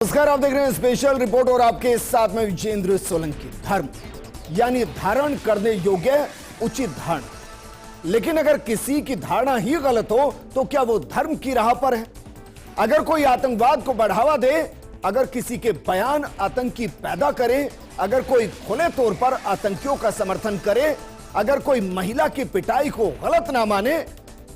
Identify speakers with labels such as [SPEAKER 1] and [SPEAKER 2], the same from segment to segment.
[SPEAKER 1] नमस्कार, आप देख रहे हैं स्पेशल रिपोर्ट और आपके साथ में विजेंद्र सोलंकी। धर्म यानी धारण करने योग्य उचित धारणा। लेकिन अगर किसी की धारणा ही गलत हो तो क्या वो धर्म की राह पर है? अगर कोई आतंकवाद को बढ़ावा दे, अगर किसी के बयान आतंकी पैदा करे, अगर कोई खुले तौर पर आतंकियों का समर्थन करे, अगर कोई महिला की पिटाई को गलत ना माने,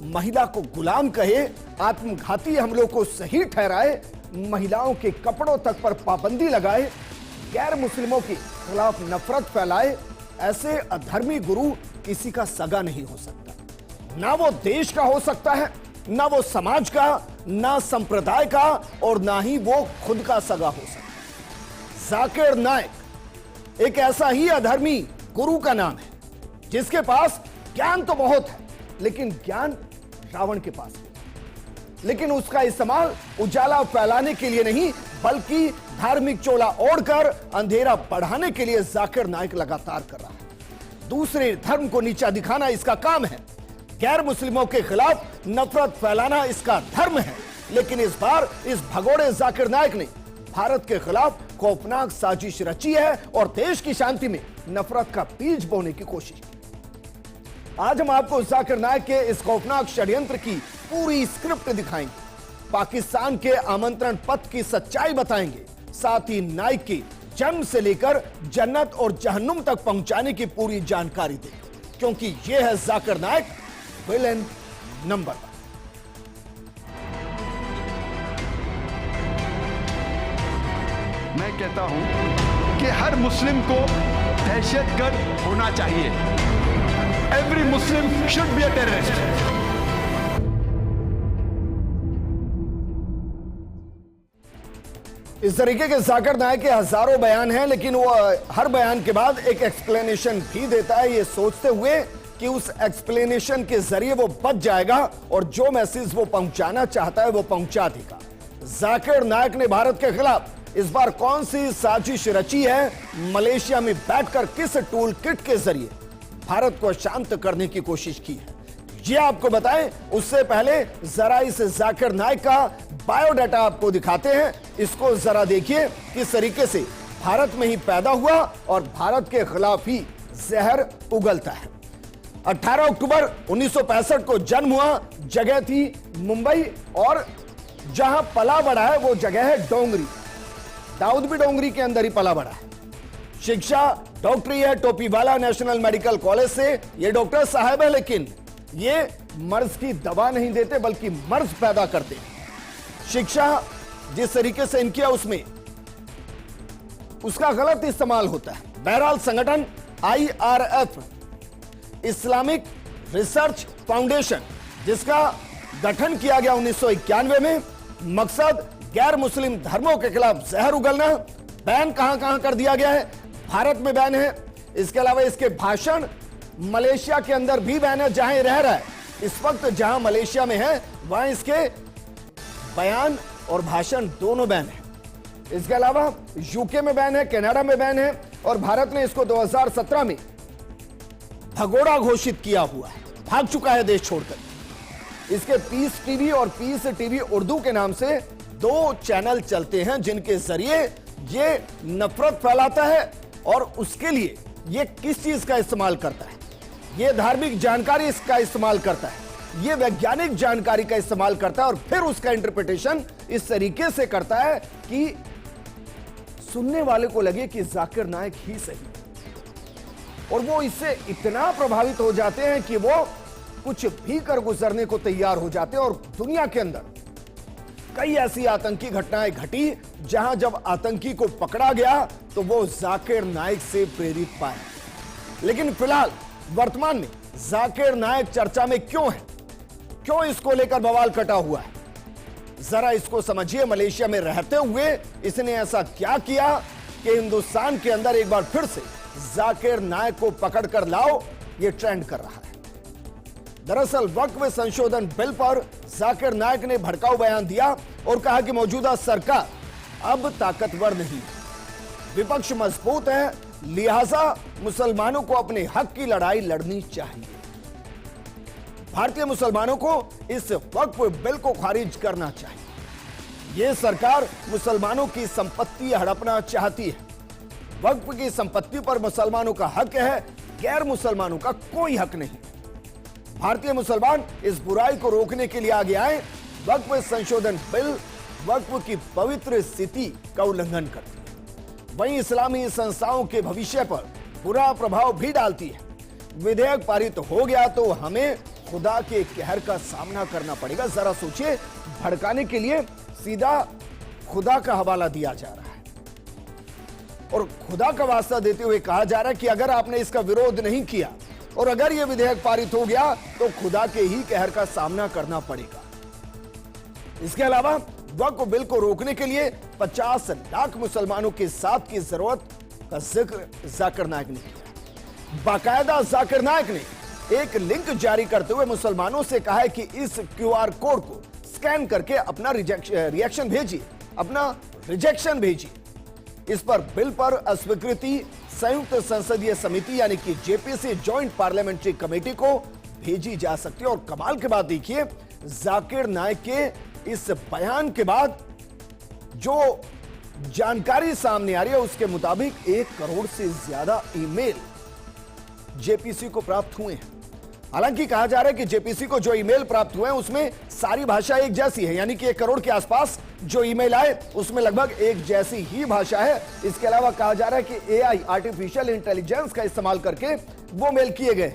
[SPEAKER 1] महिला को गुलाम कहे, आत्मघाती हमलों को सही ठहराए, महिलाओं के कपड़ों तक पर पाबंदी लगाए, गैर मुस्लिमों के खिलाफ नफरत फैलाए, ऐसे अधर्मी गुरु किसी का सगा नहीं हो सकता। ना वो देश का हो सकता है, ना वो समाज का, ना संप्रदाय का, और ना ही वो खुद का सगा हो सकता। जाकिर नाइक एक ऐसा ही अधर्मी गुरु का नाम है जिसके पास ज्ञान तो बहुत है, लेकिन ज्ञान रावण के पास है। लेकिन उसका इस्तेमाल उजाला फैलाने के लिए नहीं, बल्कि धार्मिक चोला ओढ़कर अंधेरा बढ़ाने के लिए जाकिर नाइक लगातार कर रहा है। दूसरे धर्म को नीचा दिखाना इसका काम है, गैर मुस्लिमों के खिलाफ नफरत फैलाना इसका धर्म है। लेकिन इस बार इस भगोड़े जाकिर नाइक ने भारत के खिलाफ खौफनाक साजिश रची है और देश की शांति में नफरत का बीज बोने की कोशिश की। आज हम आपको जाकिर नाइक के इस खौफनाक षड्यंत्र की पूरी स्क्रिप्ट दिखाएंगे, पाकिस्तान के आमंत्रण पत्र की सच्चाई बताएंगे, साथ ही नाइक की जन्म से लेकर जन्नत और जहन्नुम तक पहुंचाने की पूरी जानकारी देंगे, क्योंकि यह है जाकिर नाइक, विलेन नंबर 1।
[SPEAKER 2] मैं कहता हूं कि हर मुस्लिम को दहशतगर्द होना चाहिए। Every Muslim should be a terrorist.
[SPEAKER 1] इस तरीके के जाकिर नाइक के हजारों बयान हैं, लेकिन वो हर बयान के बाद एक एक्सप्लेनेशन भी देता है, ये सोचते हुए कि उस एक्सप्लेनेशन के जरिए वो बच जाएगा और जो मैसेज वो पहुंचाना चाहता है वो पहुंचा देगा। जाकिर नाइक ने भारत के खिलाफ इस बार कौन सी साजिश रची है, मलेशिया में बैठकर किस टूल किट के जरिए भारत को शांत करने की कोशिश की है, ये आपको बताएं। उससे पहले जरा इस जाकिर नाइक का बायोडाटा आपको दिखाते हैं। इसको जरा देखिए, किस तरीके से भारत में ही पैदा हुआ और भारत के खिलाफ ही जहर उगलता है। 18 अक्टूबर 1965 को जन्म हुआ, जगह थी मुंबई, और जहां पला बड़ा है वो जगह है डोंगरी। दाऊद भी डोंगरी के अंदर ही पला बड़ा है। शिक्षा डॉक्टरी है टोपीवाला नेशनल मेडिकल कॉलेज से। ये डॉक्टर साहब है, लेकिन ये मर्ज की दवा नहीं देते बल्कि मर्ज पैदा करते हैं। शिक्षा जिस तरीके से इनकी है उसमें उसका गलत इस्तेमाल होता है। बहरहाल संगठन IRF, इस्लामिक रिसर्च फाउंडेशन, जिसका गठन किया गया 1991 में, मकसद गैर मुस्लिम धर्मों के खिलाफ जहर उगलना। बैन कहां कहां कर दिया गया है? भारत में बैन है। इसके अलावा इसके भाषण मलेशिया के अंदर भी बैन है, जहां रह रहा है इस वक्त। जहां मलेशिया में है वहां इसके बयान और भाषण दोनों बैन है। इसके अलावा यूके में बैन है, कनाडा में बैन है, और भारत ने इसको 2017 में भगोड़ा घोषित किया हुआ है। भाग चुका है देश छोड़कर। इसके पीस टीवी और पीस टीवी उर्दू के नाम से 2 चैनल चलते हैं, जिनके जरिए ये नफरत फैलाता है। और उसके लिए ये किस चीज का इस्तेमाल करता है? ये धार्मिक जानकारी इसका इस्तेमाल करता है, ये वैज्ञानिक जानकारी का इस्तेमाल करता है, और फिर उसका इंटरप्रिटेशन इस तरीके से करता है कि सुनने वाले को लगे कि जाकिर नाइक ही सही। और वो इससे इतना प्रभावित हो जाते हैं कि वो कुछ भी कर गुजरने को तैयार हो जाते हैं। और दुनिया के अंदर कई ऐसी आतंकी घटनाएं घटी जहां जब आतंकी को पकड़ा गया तो वो जाकिर नाइक से प्रेरित पाया। लेकिन फिलहाल वर्तमान में जाकिर नाइक चर्चा में क्यों है? क्यों इसको लेकर बवाल कटा हुआ है? जरा इसको समझिए। मलेशिया में रहते हुए इसने ऐसा क्या किया कि हिंदुस्तान के अंदर एक बार फिर से जाकिर नाइक को पकड़कर लाओ, ये ट्रेंड कर रहा है। दरअसल वक्फ संशोधन बिल पर जाकिर नाइक ने भड़काऊ बयान दिया और कहा कि मौजूदा सरकार अब ताकतवर नहीं, विपक्ष मजबूत है, लिहाजा मुसलमानों को अपने हक की लड़ाई लड़नी चाहिए। भारतीय मुसलमानों को इस वक्फ बिल को खारिज करना चाहिए। ये सरकार मुसलमानों की संपत्ति हड़पना चाहती है। वक्फ की संपत्ति पर मुसलमानों का हक है, गैर मुसलमानों का कोई हक नहीं। भारतीय मुसलमान इस बुराई को रोकने के लिए आगे आए। वक्फ संशोधन बिल वक्फ की पवित्र स्थिति का उल्लंघन करती है, वहीं इस्लामी संस्थाओं के भविष्य पर बुरा प्रभाव भी डालती है। विधेयक पारित हो गया तो हमें खुदा के कहर का सामना करना पड़ेगा। जरा सोचिए, भड़काने के लिए सीधा खुदा का हवाला दिया जा रहा है और खुदा का वास्ता देते हुए कहा जा रहा है कि अगर आपने इसका विरोध नहीं किया और अगर यह विधेयक पारित हो गया तो खुदा के ही कहर का सामना करना पड़ेगा। इसके अलावा वक्फ बिल को रोकने के लिए 50 लाख मुसलमानों के साथ की जरूरत का जिक्र जाकिर नाइक ने किया। बाकायदा जाकिर नाइक ने एक लिंक जारी करते हुए मुसलमानों से कहा है कि इस क्यूआर कोड को स्कैन करके अपना रिएक्शन भेजिए, अपना रिजेक्शन भेजिए। इस पर बिल पर अस्वीकृति संयुक्त संसदीय समिति यानी कि जेपीसी जॉइंट पार्लियामेंट्री कमेटी को भेजी जा सकती है। और कमाल की बात देखिए, जाकिर नाइक के इस बयान के बाद जो जानकारी सामने आ रही है उसके मुताबिक 1 करोड़ से ज्यादा ईमेल जेपीसी को प्राप्त हुए हैं। हालांकि कहा जा रहा है कि जेपीसी को जो ईमेल प्राप्त हुए हैं उसमें सारी भाषा एक जैसी है, यानी कि 1 करोड़ के आसपास जो ईमेल आए उसमें लगभग एक जैसी ही भाषा है। इसके अलावा कहा जा रहा है कि एआई आर्टिफिशियल इंटेलिजेंस का इस्तेमाल करके वो मेल किए गए।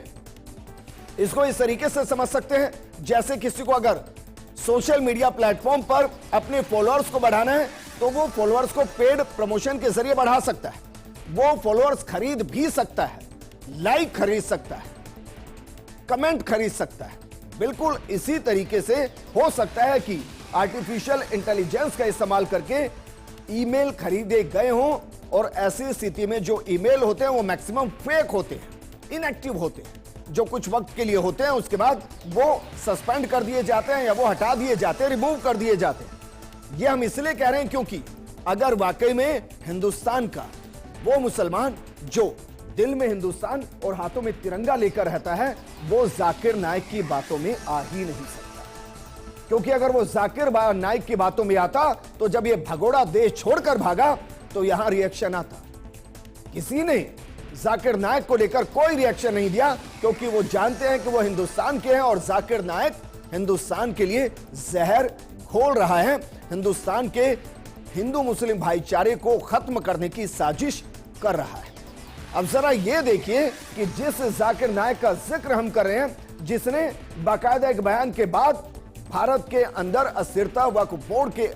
[SPEAKER 1] इसको इस तरीके से समझ सकते हैं जैसे किसी को अगर सोशल मीडिया प्लेटफॉर्म पर अपने फॉलोअर्स को बढ़ाना है तो वो फॉलोअर्स को पेड प्रमोशन के जरिए बढ़ा सकता है, वो फॉलोअर्स खरीद भी सकता है, लाइक खरीद सकता है, कमेंट खरीद सकता है। बिल्कुल इसी तरीके से हो सकता है कि आर्टिफिशियल इंटेलिजेंस का इस्तेमाल करके ईमेल खरीदे गए हों और ऐसी स्थिति में जो ईमेल होते हैं वो मैक्सिमम फेक होते हैं, इनएक्टिव होते हैं, जो कुछ वक्त के लिए होते हैं उसके बाद वो सस्पेंड कर दिए जाते हैं या वो हटा दिए जाते हैं, रिमूव कर दिए जाते हैं। ये हम इसलिए कह रहे हैं क्योंकि अगर वाकई में हिंदुस्तान का वो मुसलमान जो दिल में हिंदुस्तान और हाथों में तिरंगा लेकर रहता है वो जाकिर नाइक की बातों में आ ही नहीं सकता, क्योंकि अगर वो जाकिर नाइक की बातों में आता तो जब ये भगोड़ा देश छोड़कर भागा तो यहां रिएक्शन आता। किसी ने जाकिर नाइक को लेकर कोई रिएक्शन नहीं दिया क्योंकि वो जानते हैं कि वो हिंदुस्तान के हैं और जाकिर नाइक हिंदुस्तान के लिए जहर घोल रहा है, हिंदुस्तान के हिंदू मुस्लिम भाईचारे को खत्म करने की साजिश कर रहा है। अब जरा ये देखिए कि जिस जाकिर नाइक का जिक्र हम कर रहे हैं, जिसने बाकायदा एक बयान के बाद भारत के अंदर अस्थिरता वक्फ बोर्ड के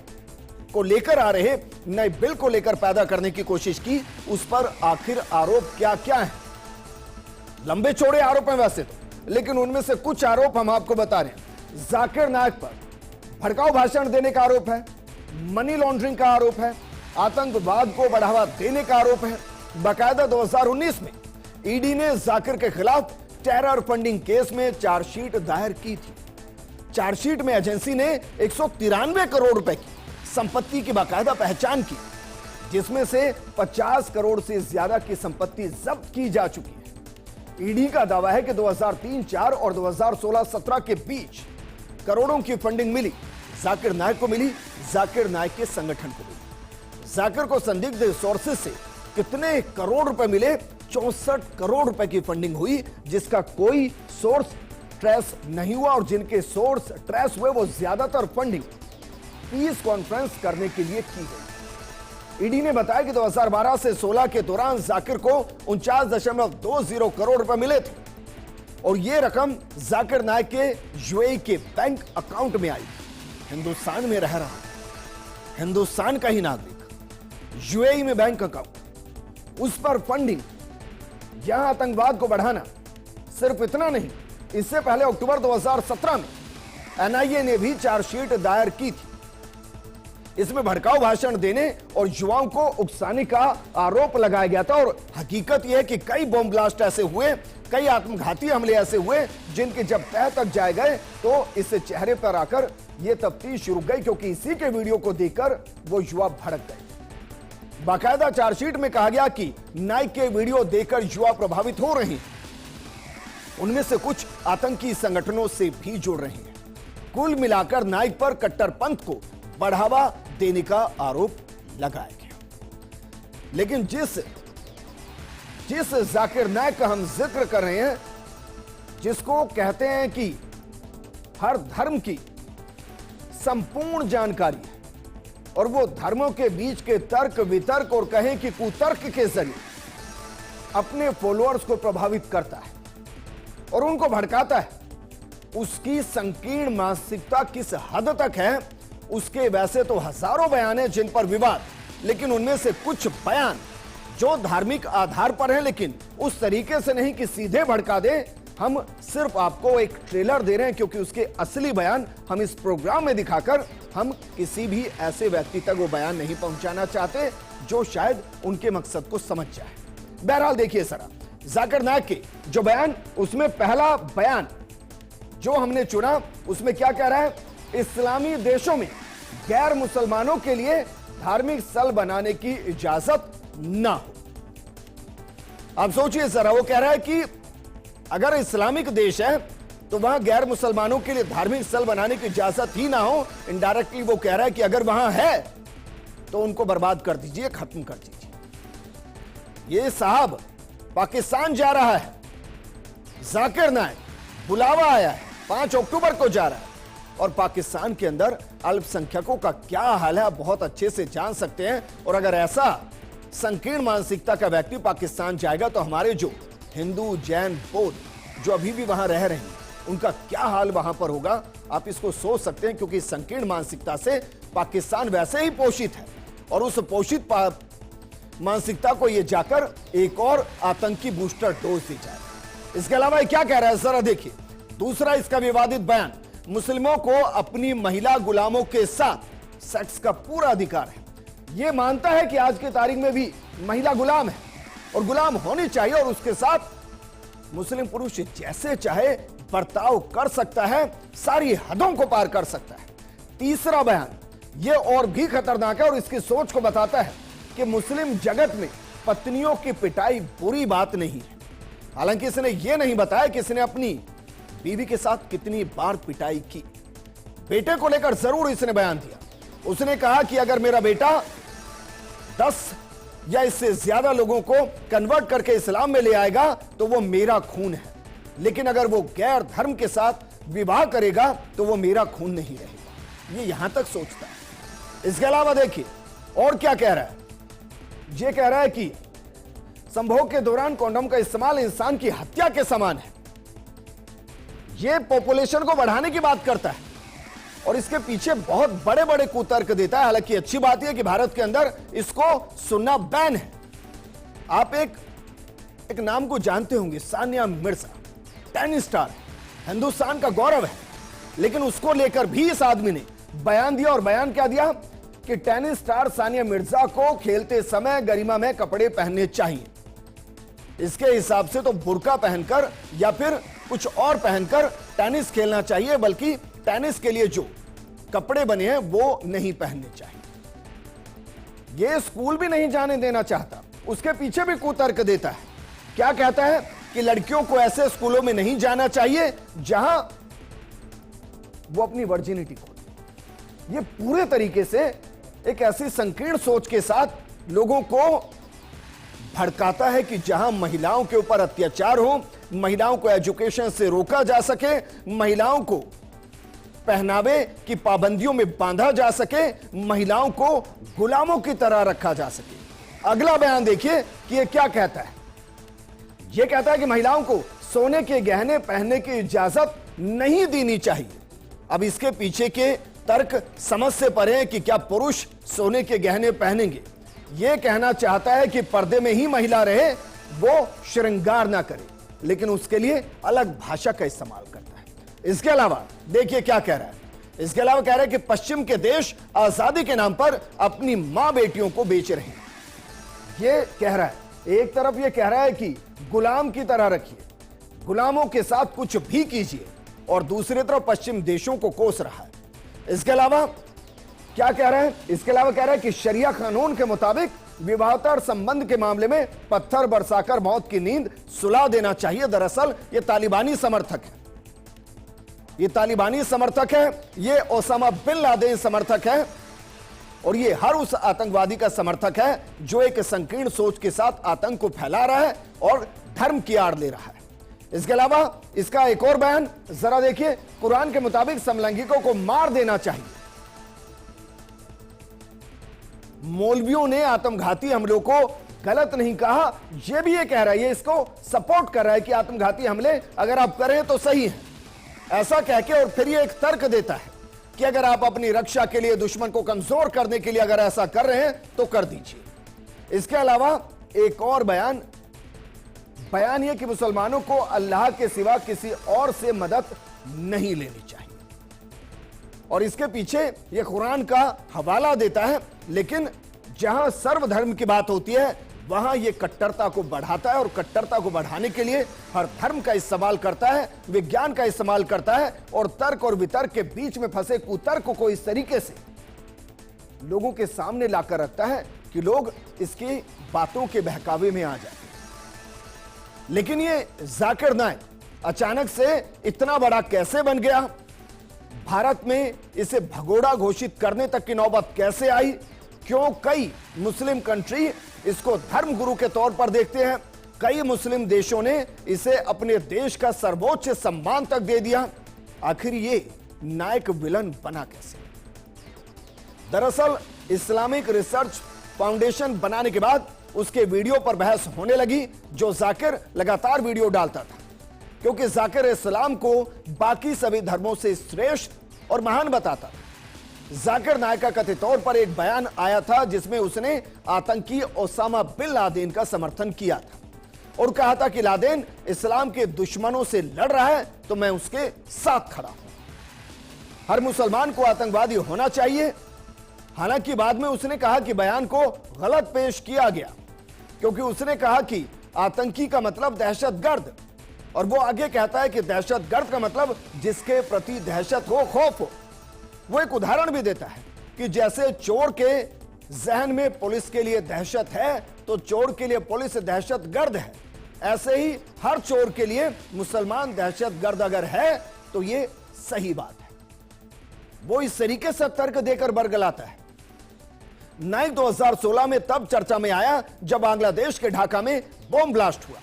[SPEAKER 1] को लेकर आ रहे नए बिल को लेकर पैदा करने की कोशिश की, उस पर आखिर आरोप क्या क्या है। लंबे चौड़े आरोप हैं वैसे तो, लेकिन उनमें से कुछ आरोप हम आपको बता रहे हैं। जाकिर नाइक पर भड़काऊ भाषण देने का आरोप है, मनी लॉन्ड्रिंग का आरोप है, आतंकवाद को बढ़ावा देने का आरोप है। बाकायदा 2019 में ईडी ने जाकिर के खिलाफ टेरर फंडिंग केस में चार्जशीट दायर की थी। चार्जशीट में एजेंसी ने 193 करोड़ रुपए की संपत्ति की बाकायदा पहचान की, जिसमें से 50 करोड़ से ज्यादा की संपत्ति जब्त की जा चुकी है। ईडी का दावा है कि 2003-04 और 2016-17 के बीच करोड़ों की फंडिंग मिली, जाकिर नाइक को मिली, जाकिर नाइक के संगठन को मिली। जाकिर को संदिग्ध सोर्सेज से कितने करोड़ रुपए मिले? 64 करोड़ रुपए की फंडिंग हुई, जिसका कोई सोर्स ट्रेस नहीं हुआ और जिनके सोर्स ट्रेस हुए वो ज्यादातर फंडिंग पीस कॉन्फ्रेंस करने के लिए की गई। ईडी ने बताया कि 2012 से 16 के दौरान जाकिर को 49.20 करोड़ रुपए मिले थे और यह रकम जाकिर नाइक के यूएई के बैंक अकाउंट में आई। हिंदुस्तान में रह रहा, हिंदुस्तान का ही नागरिक, यूएई में बैंक अकाउंट, उस पर फंडिंग, यहां आतंकवाद को बढ़ाना। सिर्फ इतना नहीं, इससे पहले अक्टूबर 2017 में एनआईए ने भी चार्जशीट दायर की थी। इसमें भड़काऊ भाषण देने और युवाओं को उकसाने का आरोप लगाया गया था और हकीकत यह है कि कई बम ब्लास्ट ऐसे हुए, कई आत्मघाती हमले ऐसे हुए जिनके जब तह तक जाए गए तो इस चेहरे पर आकर यह तफ्तीश शुरू गई, क्योंकि इसी के वीडियो को देखकर वो युवा भड़क गए। बाकायदा चार्जशीट में कहा गया कि नाइक के वीडियो देखकर युवा प्रभावित हो रहे हैं, उनमें से कुछ आतंकी संगठनों से भी जुड़ रहे हैं। कुल मिलाकर नाइक पर कट्टरपंथ को बढ़ावा देने का आरोप लगाया गया। लेकिन जिस जाकिर नायक का हम जिक्र कर रहे हैं, जिसको कहते हैं कि हर धर्म की संपूर्ण जानकारी है और वो धर्मों के बीच के तर्क वितर्क और कहें कि कुतर्क के जरिए अपने फॉलोअर्स को प्रभावित करता है और उनको भड़काता है, उसकी संकीर्ण मानसिकता किस हद तक है। उसके वैसे तो हजारों बयान हैं जिन पर विवाद, लेकिन उनमें से कुछ बयान जो धार्मिक आधार पर हैं, लेकिन उस तरीके से नहीं कि सीधे भड़का दे। हम सिर्फ आपको एक ट्रेलर दे रहे हैं क्योंकि उसके असली बयान हम इस प्रोग्राम में दिखाकर हम किसी भी ऐसे व्यक्ति तक वो बयान नहीं पहुंचाना चाहते जो शायद उनके मकसद को समझ जाए। बहरहाल देखिए जरा जाकिर नायक के जो बयान, उसमें पहला बयान जो हमने चुना उसमें क्या कह रहा है, इस्लामी देशों में गैर मुसलमानों के लिए धार्मिक स्थल बनाने की इजाजत ना हो। आप सोचिए जरा, वो कह रहा है कि अगर इस्लामिक देश है तो वहां गैर मुसलमानों के लिए धार्मिक स्थल बनाने की इजाजत ही ना हो। इनडायरेक्टली वो कह रहा है कि अगर वहां है तो उनको बर्बाद कर दीजिए, खत्म कर दीजिए। ये साहब पाकिस्तान जा रहा है, जाकिर नायक, बुलावा आया है, 5 अक्टूबर को जा रहा है और पाकिस्तान के अंदर अल्पसंख्यकों का क्या हाल है आप बहुत अच्छे से जान सकते हैं। और अगर ऐसा संकीर्ण मानसिकता का व्यक्ति पाकिस्तान जाएगा तो हमारे जो हिंदू, जैन, बौद्ध जो अभी भी वहां रह रहे हैं उनका क्या हाल वहां पर होगा, आप इसको सोच सकते हैं। क्योंकि संकीर्ण मानसिकता से पाकिस्तान वैसे ही पोषित है और उस पोषित मानसिकता को ये जाकर एक और आतंकी बूस्टर डोज दी जाए। इसके अलावा ये क्या कह रहा है जरा देखिए, दूसरा इसका विवादित बयान, मुस्लिमों को अपनी महिला गुलामों के साथ सेक्स का पूरा अधिकार है। यह मानता है कि आज की तारीख में भी महिला गुलाम है और गुलाम होनी चाहिए और उसके साथ मुस्लिम पुरुष जैसे चाहे बर्ताव कर सकता है, सारी हदों को पार कर सकता है। तीसरा बयान यह और भी खतरनाक है और इसकी सोच को बताता है कि मुस्लिम जगत में पत्नियों की पिटाई बुरी बात नहीं है। हालांकि इसने यह नहीं बताया कि इसने अपनी बीवी के साथ कितनी बार पिटाई की। बेटे को लेकर जरूर इसने बयान दिया। उसने कहा कि अगर मेरा बेटा 10 या इससे ज्यादा लोगों को कन्वर्ट करके इस्लाम में ले आएगा तो वो मेरा खून है, लेकिन अगर वो गैर धर्म के साथ विवाह करेगा तो वो मेरा खून नहीं रहेगा। ये यहां तक सोचता है। इसके अलावा देखिए और क्या कह रहा है, ये कह रहा है कि संभोग के दौरान कॉन्डोम का इस्तेमाल इंसान की हत्या के समान है। यह पॉपुलेशन को बढ़ाने की बात करता है और इसके पीछे बहुत बड़े बड़े कुतर्क देता है। हालांकि अच्छी बात यह कि भारत के अंदर इसको सुनना बैन है। आप एक नाम को जानते होंगे, सानिया मिर्जा, टेनिस स्टार, हिंदुस्तान का गौरव है, लेकिन उसको लेकर भी इस आदमी ने बयान दिया। और बयान क्या दिया कि टेनिस स्टार सानिया मिर्जा को खेलते समय गरिमा में कपड़े पहनने चाहिए। इसके हिसाब से तो बुर्का पहनकर या फिर कुछ और पहनकर टेनिस खेलना चाहिए, बल्कि टेनिस के लिए जो कपड़े बने हैं वो नहीं पहनने चाहिए। ये स्कूल भी नहीं जाने देना चाहता, उसके पीछे भी कुतर्क देता है। क्या कहता है कि लड़कियों को ऐसे स्कूलों में नहीं जाना चाहिए जहां वो अपनी वर्जिनिटी खो। ये पूरे तरीके से एक ऐसी संकीर्ण सोच के साथ लोगों को भड़काता है कि जहां महिलाओं के ऊपर अत्याचार हो, महिलाओं को एजुकेशन से रोका जा सके, महिलाओं को पहनावे की पाबंदियों में बांधा जा सके, महिलाओं को गुलामों की तरह रखा जा सके। अगला बयान देखिए कि यह क्या कहता है। यह कहता है कि महिलाओं को सोने के गहने पहनने की इजाजत नहीं देनी चाहिए। अब इसके पीछे के तर्क समझ से परे हैं कि क्या पुरुष सोने के गहने पहनेंगे। यह कहना चाहता है कि पर्दे में ही महिला रहे, वो श्रृंगार ना करे, लेकिन उसके लिए अलग भाषा का इस्तेमाल करता है। इसके अलावा देखिए क्या कह रहा है। इसके अलावा कह रहा है कि पश्चिम के देश आजादी के नाम पर अपनी मां बेटियों को बेच रहे हैं। यह कह रहा है, एक तरफ यह कह रहा है कि गुलाम की तरह रखिए, गुलामों के साथ कुछ भी कीजिए, और दूसरी तरफ पश्चिम देशों को कोस रहा है। इसके अलावा क्या कह रहा है, इसके अलावा कह रहा है कि शरिया कानून के मुताबिक विवाहेतर संबंध के मामले में पत्थर बरसाकर मौत की नींद सुला देना चाहिए। दरअसल ये तालिबानी समर्थक है, ये तालिबानी समर्थक है, ये ओसामा बिन लादेन समर्थक है। और ये हर उस आतंकवादी का समर्थक है जो एक संकीर्ण सोच के साथ आतंक को फैला रहा है और धर्म की आड़ ले रहा है। इसके अलावा इसका एक और बयान जरा देखिए, कुरान के मुताबिक समलैंगिकों को मार देना चाहिए। मौलवियों ने आत्मघाती हमलों को गलत नहीं कहा, यह भी ये कह रहा है, ये इसको सपोर्ट कर रहा है कि आत्मघाती हमले अगर आप करें तो सही है, ऐसा कह के। और फिर ये एक तर्क देता है कि अगर आप अपनी रक्षा के लिए दुश्मन को कमजोर करने के लिए अगर ऐसा कर रहे हैं तो कर दीजिए। इसके अलावा एक और बयान यह कि मुसलमानों को अल्लाह के सिवा किसी और से मदद नहीं लेनी चाहिए, और इसके पीछे यह कुरान का हवाला देता है। लेकिन जहां सर्वधर्म की बात होती है वहां यह कट्टरता को बढ़ाता है, और कट्टरता को बढ़ाने के लिए हर धर्म का इस्तेमाल करता है, विज्ञान का इस्तेमाल करता है, और तर्क और वितर्क के बीच में फंसे कुतर्क को इस तरीके से लोगों के सामने लाकर रखता है कि लोग इसकी बातों के बहकावे में आ जाए। लेकिन ये जाकिर नाइक अचानक से इतना बड़ा कैसे बन गया? भारत में इसे भगोड़ा घोषित करने तक की नौबत कैसे आई? क्यों कई मुस्लिम कंट्री इसको धर्म गुरु के तौर पर देखते हैं? कई मुस्लिम देशों ने इसे अपने देश का सर्वोच्च सम्मान तक दे दिया। आखिर ये नाइक विलन बना कैसे? दरअसल इस्लामिक रिसर्च फाउंडेशन बनाने के बाद उसके वीडियो पर बहस होने लगी, जो जाकिर लगातार वीडियो डालता था, क्योंकि जाकिर इस्लाम को बाकी सभी धर्मों से श्रेष्ठ और महान बताता था। जाकिर नाइक का कथित तौर पर एक बयान आया था जिसमें उसने आतंकी ओसामा बिन लादेन का समर्थन किया था और कहा था कि लादेन इस्लाम के दुश्मनों से लड़ रहा है तो मैं उसके साथ खड़ा हूं, हर मुसलमान को आतंकवादी होना चाहिए। हालांकि बाद में उसने कहा कि बयान को गलत पेश किया गया, क्योंकि उसने कहा कि आतंकी का मतलब दहशतगर्द, और वो आगे कहता है कि दहशतगर्द का मतलब जिसके प्रति दहशत हो, खौफ हो। वो एक उदाहरण भी देता है कि जैसे चोर के जहन में पुलिस के लिए दहशत है तो चोर के लिए पुलिस दहशतगर्द है, ऐसे ही हर चोर के लिए मुसलमान दहशतगर्द अगर है तो ये सही बात है। वो इस तरीके से तर्क देकर बरगलाता है। नाइक 2016 में तब चर्चा में आया जब बांग्लादेश के ढाका में बॉम्ब ब्लास्ट हुआ।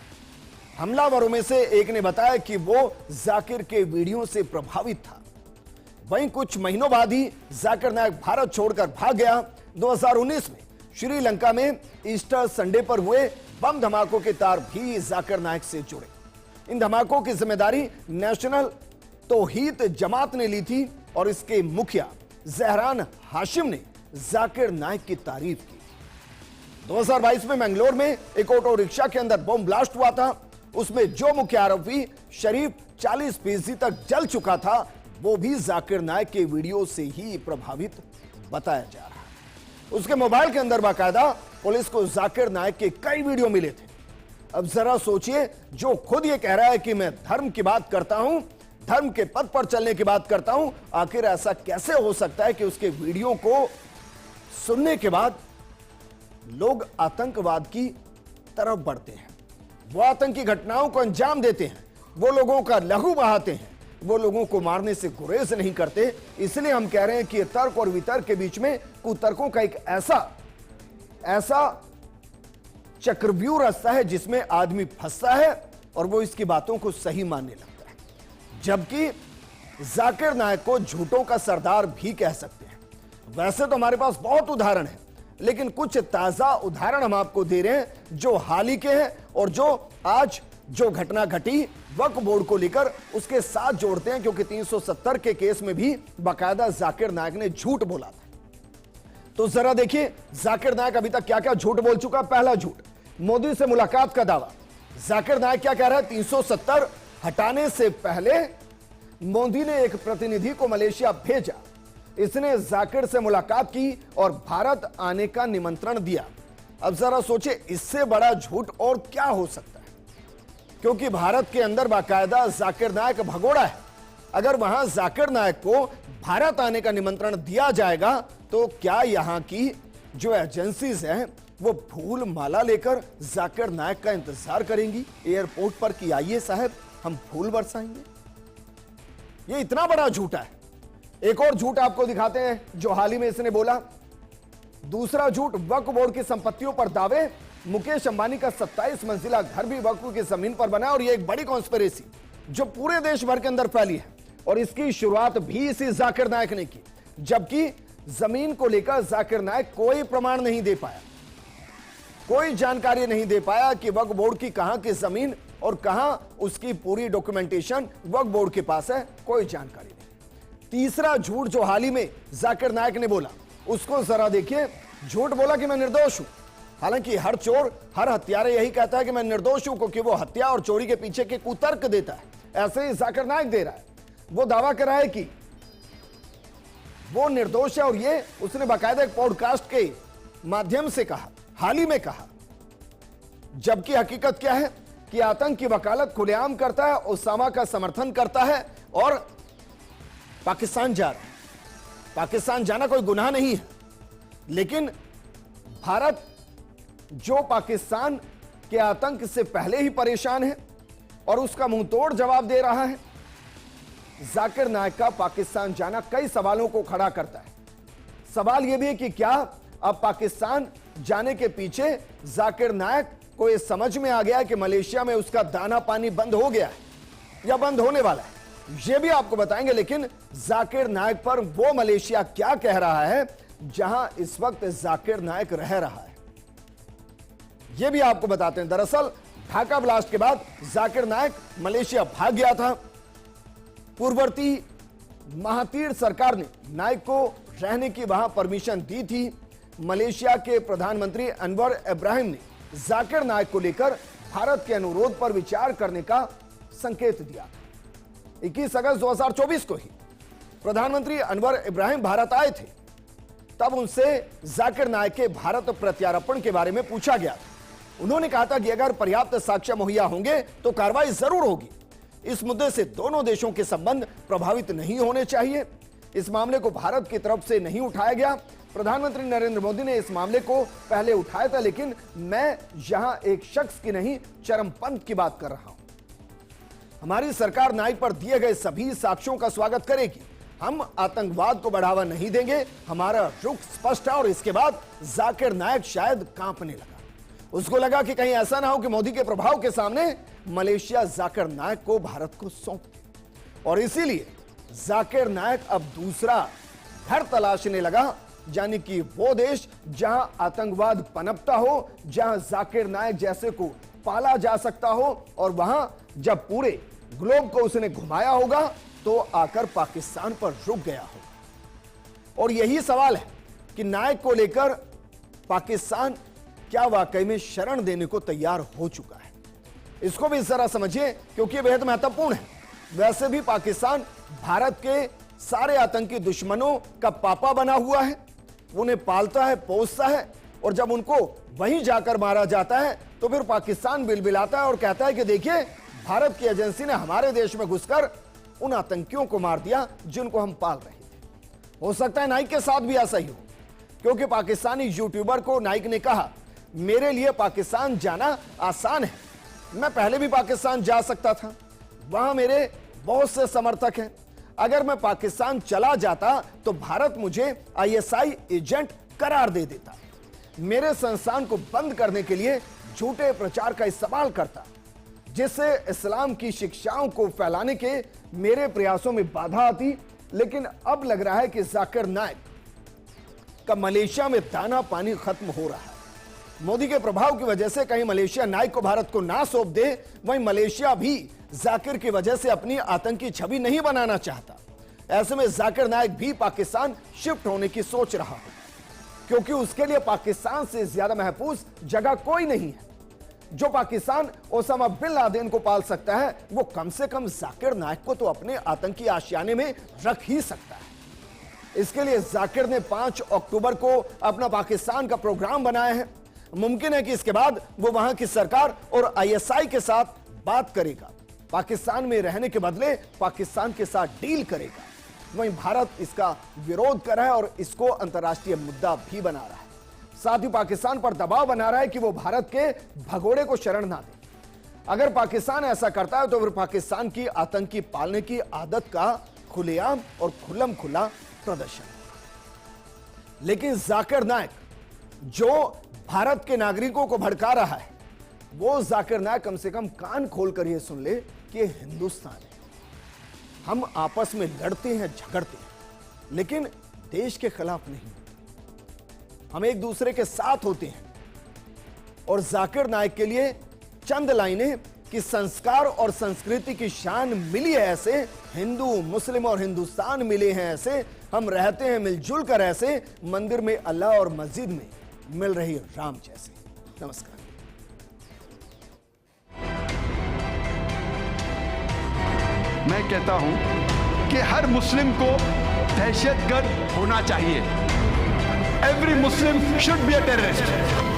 [SPEAKER 1] हमलावरों में से एक ने बताया कि वो जाकिर के वीडियो से प्रभावित था। वहीं कुछ महीनों बाद ही जाकिर नाइक भारत छोड़कर भाग गया। 2019 में श्रीलंका में ईस्टर संडे पर हुए बम धमाकों के तार भी जाकिर नाइक से जुड़े। इन धमाकों की जिम्मेदारी नेशनल तौहीद जमात ने ली थी और इसके मुखिया जहरान हाशिम ने जाकिर नाइक की तारीफ की। 2022 में मैंगलोर में एक ऑटो रिक्शा के अंदर बम ब्लास्ट हुआ था। उसमें जो मुख्य आरोपी शरीफ 40% तक जल चुका था, वो भी जाकिर नाइक के वीडियो से ही प्रभावित बताया जा रहा है। उसके मोबाइल के अंदर बाकायदा पुलिस को जाकिर नाइक के कई वीडियो मिले थे। अब जरा सोचिए, जो खुद ये कह रहा है कि मैं धर्म की बात करता हूं, धर्म के पथ पर चलने की बात करता हूं, आखिर ऐसा कैसे हो सकता है कि उसके वीडियो को सुनने के बाद लोग आतंकवाद की तरफ बढ़ते हैं, वो आतंकी घटनाओं को अंजाम देते हैं, वो लोगों का लहू बहाते हैं, वो लोगों को मारने से गुरेज नहीं करते। इसलिए हम कह रहे हैं कि तर्क और वितर्क के बीच में कुतर्कों का एक ऐसा चक्रव्यूह रास्ता है जिसमें आदमी फंसता है और वो इसकी बातों को सही मानने लगता है। जबकि जाकिर नाइक को झूठों का सरदार भी कह सकते हैं। वैसे तो हमारे पास बहुत उदाहरण है, लेकिन कुछ ताजा उदाहरण हम आपको दे रहे हैं जो हाल ही के हैं और जो आज जो घटना घटी वक्फ बोर्ड को लेकर उसके साथ जोड़ते हैं, क्योंकि 370 के केस में भी बाकायदा जाकिर नाइक ने झूठ बोला था। तो जरा देखिए जाकिर नाइक अभी तक क्या क्या झूठ बोल चुका। पहला झूठ, मोदी से मुलाकात का दावा। जाकिर नाइक क्या कह रहा है? 370 हटाने से पहले मोदी ने एक प्रतिनिधि को मलेशिया भेजा, इसने जाकिर से मुलाकात की और भारत आने का निमंत्रण दिया। अब जरा सोचे, इससे बड़ा झूठ और क्या हो सकता है? क्योंकि भारत के अंदर बाकायदा जाकिर नाइक भगोड़ा है। अगर वहां जाकिर नाइक को भारत आने का निमंत्रण दिया जाएगा तो क्या यहां की जो एजेंसीज हैं वो फूल माला लेकर जाकिर नाइक का इंतजार करेंगी एयरपोर्ट पर कि आइए साहब हम फूल बरसाएंगे? ये इतना बड़ा झूठा है। एक और झूठ आपको दिखाते हैं जो हाल ही में इसने बोला। दूसरा झूठ, वक्फ बोर्ड की संपत्तियों पर दावे। मुकेश अंबानी का 27 मंजिला घर भी वक्फ की जमीन पर बना और यह एक बड़ी कॉन्स्पिरेसी जो पूरे देश भर के अंदर फैली है और इसकी शुरुआत भी इसी जाकिर नायक ने की, जबकि जमीन को लेकर जाकिर नायक कोई प्रमाण नहीं दे पाया, कोई जानकारी नहीं दे पाया कि वक्फ बोर्ड की कहां की जमीन और कहां उसकी पूरी डॉक्यूमेंटेशन वक्फ बोर्ड के पास है, कोई जानकारी नहीं। तीसरा झूठ जो हाल ही में जाकिर नायक ने बोला, उसको जरा देखिए। झूठ बोला कि मैं निर्दोष हूं। हालांकि हर चोर, हर हत्यारा यही कहता है कि मैं निर्दोष हूं, क्योंकि वो हत्या और चोरी के पीछे के कुतर्क देता है। ऐसे ही जाकिर नायक दे रहा है। वो दावा कर रहा है कि वो निर्दोष है और ये उसने बाकायदा एक पॉडकास्ट के माध्यम से कहा, हाल ही में कहा। जबकि हकीकत क्या है कि आतंक की वकालत खुलेआम करता है, ओसामा का समर्थन करता है और पाकिस्तान जा रहा है। पाकिस्तान जाना कोई गुनाह नहीं है, लेकिन भारत जो पाकिस्तान के आतंक से पहले ही परेशान है और उसका मुंहतोड़ जवाब दे रहा है। जाकिर नायक का पाकिस्तान जाना कई सवालों को खड़ा करता है। सवाल यह भी है कि क्या अब पाकिस्तान जाने के पीछे जाकिर नायक को यह समझ में आ गया है कि मलेशिया में उसका दाना पानी बंद हो गया है या बंद होने वाला है, यह भी आपको बताएंगे। लेकिन जाकिर नायक पर वो मलेशिया क्या कह रहा है जहां इस वक्त जाकिर नायक रह रहा है, यह भी आपको बताते हैं। दरअसल ढाका ब्लास्ट के बाद जाकिर नायक मलेशिया भाग गया था। पूर्ववर्ती महातीर सरकार ने नायक को रहने की वहां परमिशन दी थी। मलेशिया के प्रधानमंत्री अनवर इब्राहिम ने जाकिर नायक को लेकर भारत के अनुरोध पर विचार करने का संकेत दिया था। 21 अगस्त 2024 को ही प्रधानमंत्री अनवर इब्राहिम भारत आए थे। तब उनसे जाकिर नायक के भारत प्रत्यार्पण के बारे में पूछा गया था। उन्होंने कहा था कि अगर पर्याप्त साक्ष्य मुहैया होंगे तो कार्रवाई जरूर होगी। इस मुद्दे से दोनों देशों के संबंध प्रभावित नहीं होने चाहिए। इस मामले को भारत की तरफ से नहीं उठाया गया। प्रधानमंत्री नरेंद्र मोदी ने इस मामले को पहले उठाया था, लेकिन मैं यहां एक शख्स की नहीं, चरमपंथ की बात कर रहा हूं। हमारी सरकार नायक पर दिए गए सभी साक्ष्यों का स्वागत करेगी। हम आतंकवाद को बढ़ावा नहीं देंगे। हमारा रुख स्पष्ट है। और इसके बाद जाकिर नायक शायद कांपने लगा। उसको लगा कि कहीं ऐसा ना हो कि मोदी के प्रभाव के सामने मलेशिया जाकिर नायक को भारत को सौंप दे। और इसीलिए जाकिर नायक अब दूसरा घर तलाशने लगा, यानी कि वो देश जहां आतंकवाद पनपता हो, जहां जाकिर नायक जैसे को पाला जा सकता हो। और वहां जब पूरे ग्लोब को उसने घुमाया होगा तो आकर पाकिस्तान पर रुक गया हो। और यही सवाल है कि नायक को लेकर पाकिस्तान क्या वाकई में शरण देने को तैयार हो चुका है। इसको भी जरा समझिए, क्योंकि यह बेहद महत्वपूर्ण है। वैसे भी पाकिस्तान भारत के सारे आतंकी दुश्मनों का पापा बना हुआ है। उन्हें पालता है, पोसता है, और जब उनको वहीं जाकर मारा जाता है तो फिर पाकिस्तान बिलबिलाता है और कहता है कि देखिए, भारत की एजेंसी ने हमारे देश में घुसकर उन आतंकियों को मार दिया जिनको हम पाल रहे थे। हो सकता है नाइक के साथ भी ऐसा ही हो, क्योंकि पाकिस्तानी यूट्यूबर को नाइक ने कहा, मेरे लिए पाकिस्तान जाना आसान है। मैं पहले भी पाकिस्तान जा सकता था, वहां मेरे बहुत से समर्थक हैं। अगर मैं पाकिस्तान चला जाता तो भारत मुझे ISI एजेंट करार दे देता, मेरे संस्थान को बंद करने के लिए झूठे प्रचार का इस्तेमाल करता, जिससे इस्लाम की शिक्षाओं को फैलाने के मेरे प्रयासों में बाधा आती। लेकिन अब लग रहा है कि जाकिर नायक का मलेशिया में दाना पानी खत्म हो रहा है। मोदी के प्रभाव की वजह से कहीं मलेशिया नायक को भारत को ना सौंप दे, वहीं मलेशिया भी जाकिर की वजह से अपनी आतंकी छवि नहीं बनाना चाहता। ऐसे में जाकिर नायक भी पाकिस्तान शिफ्ट होने की सोच रहा है, क्योंकि उसके लिए पाकिस्तान से ज्यादा महफूज जगह कोई नहीं है। जो पाकिस्तान ओसामा बिन लादेन को पाल सकता है, वो कम से कम जाकिर नायक को तो अपने आतंकी आशियाने में रख ही सकता है। इसके लिए जाकिर ने 5 अक्टूबर को अपना पाकिस्तान का प्रोग्राम बनाया है। मुमकिन है कि इसके बाद वो वहां की सरकार और ISI के साथ बात करेगा, पाकिस्तान में रहने के बदले पाकिस्तान के साथ डील करेगा। वहीं भारत इसका विरोध कर रहा है और इसको अंतर्राष्ट्रीय मुद्दा भी बना रहा है। साथ ही पाकिस्तान पर दबाव बना रहा है कि वो भारत के भगोड़े को शरण ना दे। अगर पाकिस्तान ऐसा करता है तो फिर पाकिस्तान की आतंकी पालने की आदत का खुलेआम और खुल्लम खुला प्रदर्शन। लेकिन जाकिर नायक जो भारत के नागरिकों को भड़का रहा है, वो जाकिर नायक कम से कम कान खोलकर यह सुन ले कि ये हिंदुस्तान है। हम आपस में लड़ते हैं, झगड़ते हैं, लेकिन देश के खिलाफ नहीं। हम एक दूसरे के साथ होते हैं। और जाकिर नायक के लिए चंद लाइनें कि संस्कार और संस्कृति की शान मिली है ऐसे, हिंदू मुस्लिम और हिंदुस्तान मिले हैं ऐसे, हम रहते हैं मिलजुल कर ऐसे, मंदिर में अल्लाह और मस्जिद में मिल रही राम जैसे। नमस्कार।
[SPEAKER 2] मैं कहता हूं कि हर मुस्लिम को दहशतगर्द होना चाहिए। Every Muslim should be a terrorist.